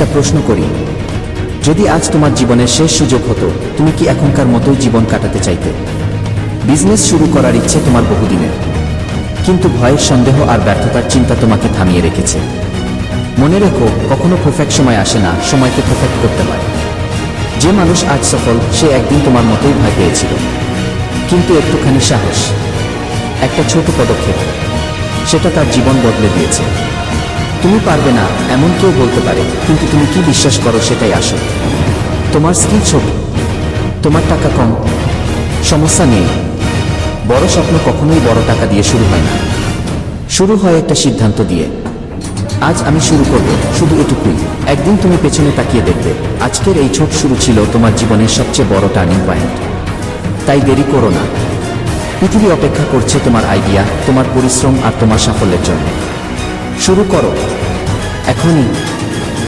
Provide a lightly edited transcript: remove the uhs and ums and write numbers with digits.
একটা প্রশ্ন করি, যদি আজ তোমার জীবনের শেষ সুযোগ হতো, তুমি কি এখনকার মতোই জীবন কাটাতে চাইতে? বিজনেস শুরু করার ইচ্ছে তোমার বহুদিনের, কিন্তু ভয়ের সন্দেহ আর ব্যর্থতার চিন্তা তোমাকে থামিয়ে রেখেছে। মনে রেখো, কখনো পারফেক্ট সময় আসে না, সময়কে পারফেক্ট করতে হয়। যে মানুষ আজ সফল, সে একদিন তোমার মতোই ভয় পেয়েছিল, কিন্তু একটুখানি সাহস, একটা ছোট পদক্ষেপ, সেটা তার জীবন বদলে দিয়েছে। তুমি পারবে না এমন কেউ বলতে পারে, কিন্তু তুমি কি বিশ্বাস করো সেটাই আসল। তোমার স্কিল ছোট, তোমার টাকা কম, সমস্যা নেই। বড় স্বপ্ন কখনোই বড় টাকা দিয়ে শুরু হয় না, শুরু হয় একটা সিদ্ধান্ত দিয়ে। আজ আমি শুরু করব, শুধু এটুকুই। একদিন তুমি পেছনে তাকিয়ে দেখবে, আজকের এই ছোট শুরু ছিল তোমার জীবনের সবচেয়ে বড় টার্নিং পয়েন্ট। তাই দেরি করো না। পৃথিবী অপেক্ষা করছে তোমার আইডিয়া, তোমার পরিশ্রম আর তোমার সাফল্যের জন্য। শুরু করো এখনই।